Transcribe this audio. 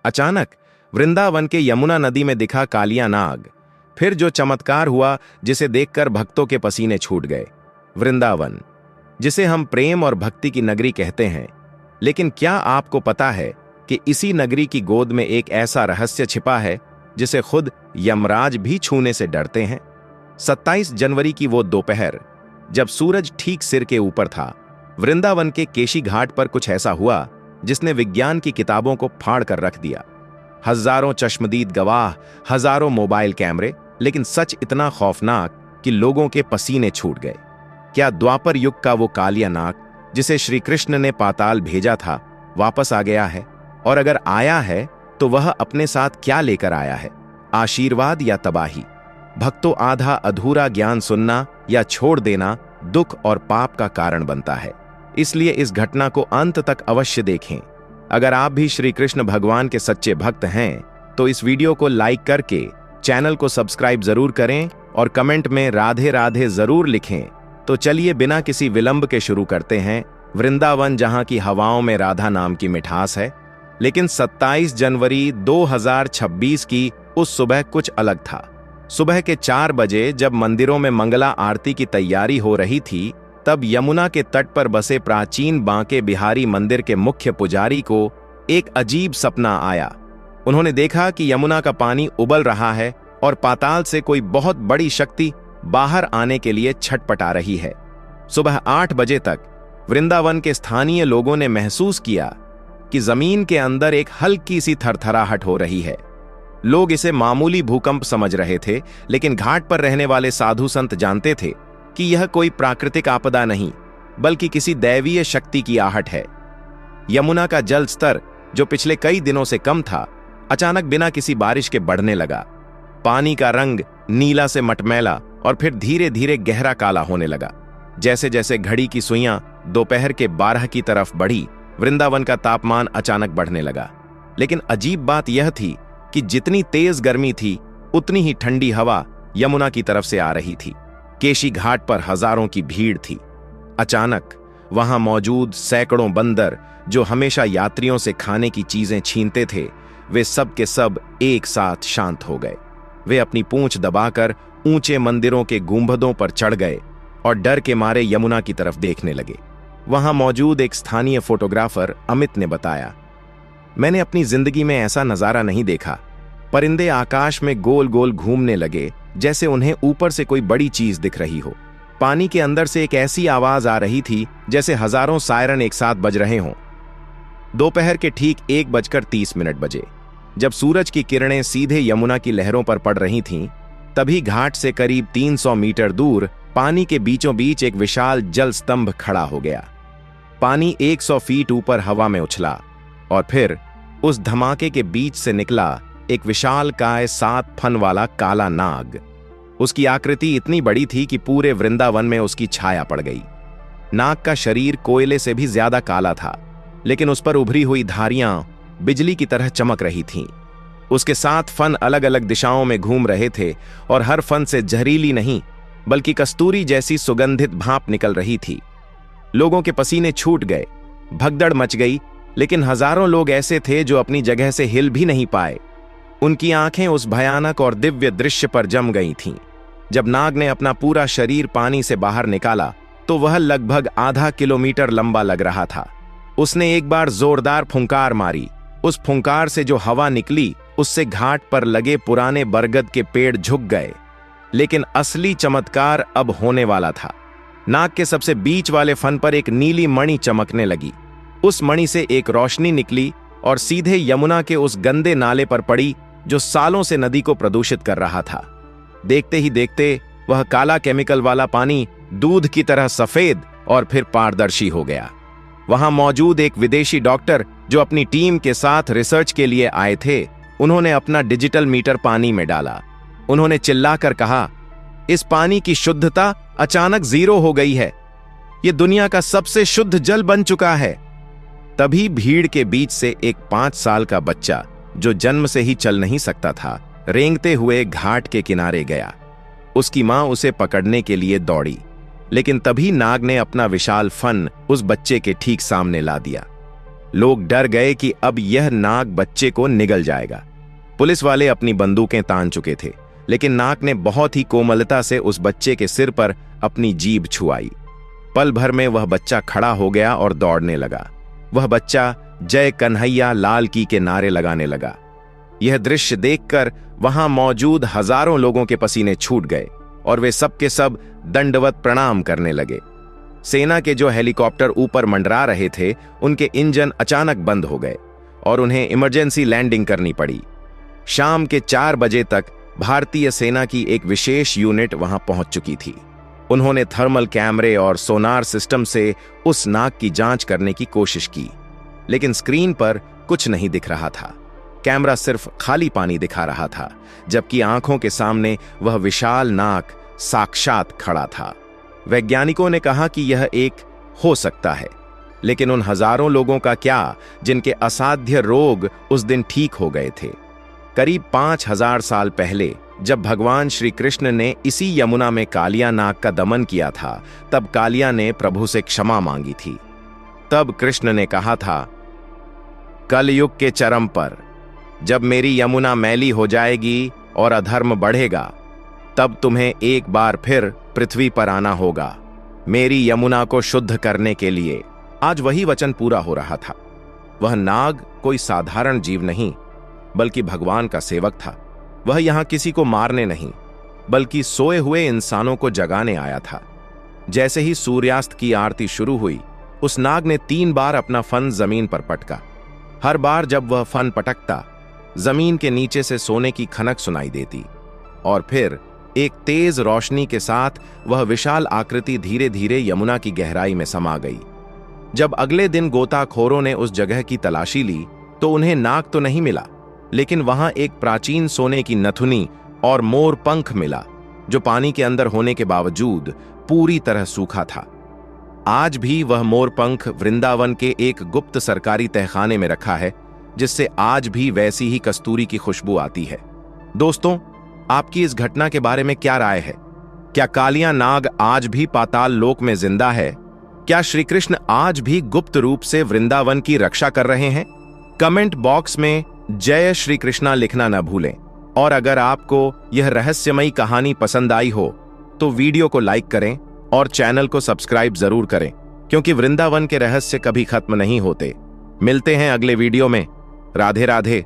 अचानक वृंदावन के यमुना नदी में दिखा कालिया नाग। फिर जो चमत्कार हुआ जिसे देखकर भक्तों के पसीने छूट गए। वृंदावन, जिसे हम प्रेम और भक्ति की नगरी कहते हैं, लेकिन क्या आपको पता है कि इसी नगरी की गोद में एक ऐसा रहस्य छिपा है जिसे खुद यमराज भी छूने से डरते हैं। 27 जनवरी की वो दोपहर, जब सूरज ठीक सिर के ऊपर था, वृंदावन के केशी घाट पर कुछ ऐसा हुआ जिसने विज्ञान की किताबों को फाड़ कर रख दिया। हजारों चश्मदीद गवाह, हजारों मोबाइल कैमरे, लेकिन सच इतना खौफनाक कि लोगों के पसीने छूट गए। क्या द्वापर युग का वो कालिया नाग जिसे श्री कृष्ण ने पाताल भेजा था वापस आ गया है? और अगर आया है तो वह अपने साथ क्या लेकर आया है? आशीर्वाद या तबाही? भक्तों, आधा अधूरा ज्ञान सुनना या छोड़ देना दुख और पाप का कारण बनता है। इसलिए इस घटना को अंत तक अवश्य देखें। अगर आप भी श्री कृष्ण भगवान के सच्चे भक्त हैं तो इस वीडियो को लाइक करके चैनल को सब्सक्राइब जरूर करें और कमेंट में राधे राधे जरूर लिखें। तो चलिए बिना किसी विलंब के शुरू करते हैं। वृंदावन, जहां की हवाओं में राधा नाम की मिठास है, लेकिन 27 जनवरी 2026 की उस सुबह कुछ अलग था। सुबह के 4 बजे जब मंदिरों में मंगला आरती की तैयारी हो रही थी, तब यमुना के तट पर बसे प्राचीन बांके बिहारी मंदिर के मुख्य पुजारी को एक अजीब सपना आया। उन्होंने देखा कि यमुना का पानी उबल रहा है और पाताल से कोई बहुत बड़ी शक्ति बाहर आने के लिए छटपटा रही है। सुबह 8 बजे तक वृंदावन के स्थानीय लोगों ने महसूस किया कि जमीन के अंदर एक हल्की सी थरथराहट हो रही है। लोग इसे मामूली भूकंप समझ रहे थे, लेकिन घाट पर रहने वाले साधु संत जानते थे कि यह कोई प्राकृतिक आपदा नहीं, बल्कि किसी दैवीय शक्ति की आहट है। यमुना का जल स्तर, जो पिछले कई दिनों से कम था, अचानक बिना किसी बारिश के बढ़ने लगा। पानी का रंग नीला से मटमैला और फिर धीरे धीरे गहरा काला होने लगा। जैसे जैसे घड़ी की सुइयां दोपहर के 12 की तरफ बढ़ी, वृंदावन का तापमान अचानक बढ़ने लगा। लेकिन अजीब बात यह थी कि जितनी तेज गर्मी थी, उतनी ही ठंडी हवा यमुना की तरफ से आ रही थी। केशी घाट पर हजारों की भीड़ थी। अचानक वहां मौजूद सैकड़ों बंदर, जो हमेशा यात्रियों से खाने की चीजें छीनते थे, वे सब के सब एक साथ शांत हो गए। वे अपनी पूंछ दबाकर ऊंचे मंदिरों के गुंबदों पर चढ़ गए और डर के मारे यमुना की तरफ देखने लगे। वहां मौजूद एक स्थानीय फोटोग्राफर अमित ने बताया, मैंने अपनी जिंदगी में ऐसा नजारा नहीं देखा। परिंदे आकाश में गोल गोल घूमने लगे, जैसे उन्हें ऊपर से कोई बड़ी चीज दिख रही हो। पानी के अंदर से एक ऐसी आवाज आ रही थी जैसे हजारों सायरन एक साथ बज रहे हों। दोपहर के ठीक 1:30 बजे, जब सूरज की किरणें सीधे यमुना की लहरों पर पड़ रही थीं, तभी घाट से करीब 300 मीटर दूर पानी के बीचों बीच एक विशाल जल स्तंभ खड़ा हो गया। पानी 100 फीट ऊपर हवा में उछला और फिर उस धमाके के बीच से निकला एक विशाल काय 7 फन वाला काला नाग। उसकी आकृति इतनी बड़ी थी कि पूरे वृंदावन में उसकी छाया पड़ गई। नाग का शरीर कोयले से भी ज्यादा काला था, लेकिन उस पर उभरी हुई धारियां बिजली की तरह चमक रही थीं। उसके 7 फन अलग अलग दिशाओं में घूम रहे थे और हर फन से जहरीली नहीं, बल्कि कस्तूरी जैसी सुगंधित भाप निकल रही थी। लोगों के पसीने छूट गए, भगदड़ मच गई, लेकिन हजारों लोग ऐसे थे जो अपनी जगह से हिल भी नहीं पाए। उनकी आंखें उस भयानक और दिव्य दृश्य पर जम गई थीं। जब नाग ने अपना पूरा शरीर पानी से बाहर निकाला तो वह लगभग आधा किलोमीटर लंबा लग रहा था। उसने एक बार जोरदार फुंकार मारी। उस फुंकार से जो हवा निकली, उससे घाट पर लगे पुराने बरगद के पेड़ झुक गए। लेकिन असली चमत्कार अब होने वाला था। नाग के सबसे बीच वाले फन पर एक नीली मणि चमकने लगी। उस मणि से एक रोशनी निकली और सीधे यमुना के उस गंदे नाले पर पड़ी जो सालों से नदी को प्रदूषित कर रहा था। देखते ही देखते वह काला केमिकल वाला पानी दूध की तरह सफेद और फिर पारदर्शी हो गया। वहां मौजूद एक विदेशी डॉक्टर, जो अपनी टीम के साथ रिसर्च के लिए आए थे, उन्होंने अपना डिजिटल मीटर पानी में डाला। उन्होंने चिल्लाकर कहा, इस पानी की शुद्धता अचानक 0 हो गई है। यह दुनिया का सबसे शुद्ध जल बन चुका है। तभी भीड़ के बीच से एक 5 साल का बच्चा, जो जन्म से ही चल नहीं सकता था, रेंगते हुए घाट के किनारे गया। उसकी मां उसे पकड़ने के लिए दौड़ी, लेकिन तभी नाग ने अपना विशाल फन उस बच्चे के ठीक सामने ला दिया। लोग डर गए कि अब यह नाग बच्चे को निगल जाएगा। पुलिस वाले अपनी बंदूकें तान चुके थे, लेकिन नाग ने बहुत ही कोमलता से उस बच्चे के सिर पर अपनी जीभ छुआई। पल भर में वह बच्चा खड़ा हो गया और दौड़ने लगा। वह बच्चा जय कन्हैया लाल की के नारे लगाने लगा। यह दृश्य देखकर वहां मौजूद हजारों लोगों के पसीने छूट गए और वे सब के सब दंडवत प्रणाम करने लगे। सेना के जो हेलीकॉप्टर ऊपर मंडरा रहे थे, उनके इंजन अचानक बंद हो गए और उन्हें इमरजेंसी लैंडिंग करनी पड़ी। शाम के 4 बजे तक भारतीय सेना की एक विशेष यूनिट वहां पहुंच चुकी थी। उन्होंने थर्मल कैमरे और सोनार सिस्टम से उस नाग की जांच करने की कोशिश की, लेकिन स्क्रीन पर कुछ नहीं दिख रहा था। कैमरा सिर्फ खाली पानी दिखा रहा था, जबकि आंखों के सामने वह विशाल नाग साक्षात खड़ा था। वैज्ञानिकों ने कहा कि यह एक हो सकता है, लेकिन उन हजारों लोगों का क्या जिनके असाध्य रोग उस दिन ठीक हो गए थे? करीब 5000 साल पहले जब भगवान श्री कृष्ण ने इसी यमुना में कालिया नाग का दमन किया था, तब कालिया ने प्रभु से क्षमा मांगी थी। तब कृष्ण ने कहा था, कलयुग के चरम पर जब मेरी यमुना मैली हो जाएगी और अधर्म बढ़ेगा, तब तुम्हें एक बार फिर पृथ्वी पर आना होगा मेरी यमुना को शुद्ध करने के लिए। आज वही वचन पूरा हो रहा था। वह नाग कोई साधारण जीव नहीं, बल्कि भगवान का सेवक था। वह यहां किसी को मारने नहीं, बल्कि सोए हुए इंसानों को जगाने आया था। जैसे ही सूर्यास्त की आरती शुरू हुई, उस नाग ने 3 बार अपना फन जमीन पर पटका। हर बार जब वह फन पटकता, जमीन के नीचे से सोने की खनक सुनाई देती और फिर एक तेज रोशनी के साथ वह विशाल आकृति धीरे धीरे यमुना की गहराई में समा गई। जब अगले दिन गोताखोरों ने उस जगह की तलाशी ली, तो उन्हें नाग तो नहीं मिला, लेकिन वहां एक प्राचीन सोने की नथुनी और मोर पंख मिला, जो पानी के अंदर होने के बावजूद पूरी तरह सूखा था। आज भी वह मोर पंख वृंदावन के एक गुप्त सरकारी तहखाने में रखा है, जिससे आज भी वैसी ही कस्तूरी की खुशबू आती है। दोस्तों, आपकी इस घटना के बारे में क्या राय है? क्या कालिया नाग आज भी पाताल लोक में जिंदा है? क्या श्री कृष्ण आज भी गुप्त रूप से वृंदावन की रक्षा कर रहे हैं? कमेंट बॉक्स में जय श्री कृष्णा लिखना न भूलें। और अगर आपको यह रहस्यमयी कहानी पसंद आई हो, तो वीडियो को लाइक करें और चैनल को सब्सक्राइब जरूर करें, क्योंकि वृंदावन के रहस्य कभी खत्म नहीं होते। मिलते हैं अगले वीडियो में। राधे राधे।